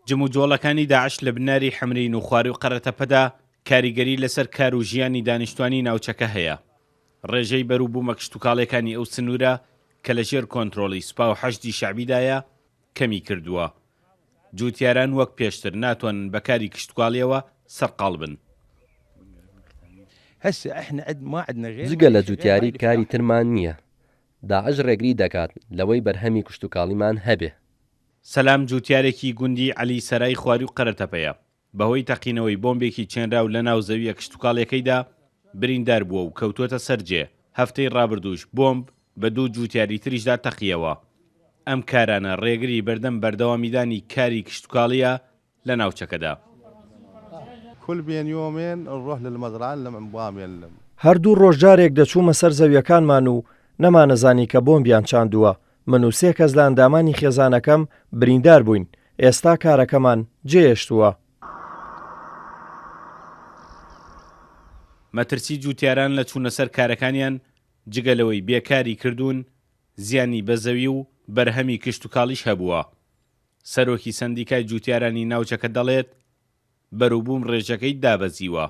جموجۆڵەکانی داعش لە بناری حەمرین و خواری و قەرەتەپەدا کاریگەری لەسەر کار و ژیانی دانیشتوانی ناوچەکە هەیە. ڕێژەی بەرووبوومە کشتتوکاڵەکانی ئەو سنوورە کە لە ژێر کۆنتترۆڵی سوپا و حەشتی شعبیدایە کەمی کردووە. جوتیاران وەک پێشتر ناتوانن بەکاری کشتتوکاڵیەوە سەرقاڵ بن. جگە لە جوتیاری کاری ترمان نییە. داعش ڕێگری دەکات لەوەی بەرهەمی کشتتوکاڵیمان هەبێ. سەلام جوتیارێکی گوندی عەلی سەرای خواری و قەرەتەپەیە. بەهۆی تەقینەوەی بۆمبێکی چێنراو لە ناو زەویە کشتتوکاڵەکەیدا بریندار بووە و کەوتوتە سەرجێ. هەفتەی ڕابردووش بۆمب بە دوو جوتیاری تریشدا تەقیەوە. ئەم کارانە ڕێگری بەردەم بەردەوامیدانی کاری کشتتوکاڵیە لە ناوچەکەدا. هەردوو ڕۆژجارێک دەچوومە سەر زەویەکانمان و نەمانەزانی کە بۆمبیان چاندووە. من و سێ کەس لە ئەندامانی خێزانەکەم بریندار بووین. ئێستا کارەکەمان جێهێشتووە. مەترسی جوتیاران لە چوونە سەر کارەکانیان جگەلەوەی بێکاری کردوون زیانی بەزەوی و بەرهەمی کشتتوکاڵیش هەبووە. سەرۆکی سەندیکای جوتیارانی ناوچەکە دەڵێت بەرووبووم ڕێژەکەی دابەزیوە.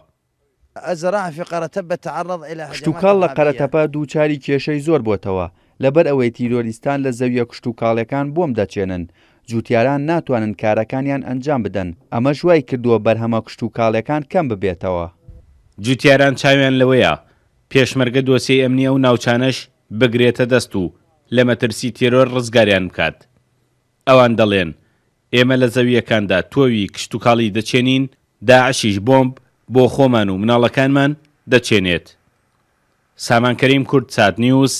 کشتتوکاڵ لە قەرەتەپە دووچاری کێشەی زۆر بۆتەوە لەبەر ئەوەی تیرۆریستان لە زەویە کشتتوکاڵەکان بۆم دەچێنن. جوتیاران ناتوانن کارەکانیان ئەنجام بدەن. ئەمە ژوای کردووە بەرهەمە کشتتوکاڵەکان کەم ببێتەوە. جوتیاران چاویان لەوەیە پێشمەرگە دۆسیەی ئەمنیە و ناوچانەش بگرێتە دەست و لە مەترسی تێرۆر ڕزگاریان بکات. ئەوان دەڵێن ئێمە لە زەویەکاندا تۆوی کشتتوکاڵی دەچێنین، داعشیش بۆمب بۆ خۆمان و مناڵەکانمان دەچێنێت. سامان کەریم کورد، چات نیوز،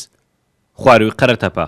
خواروی قەرەتەپە.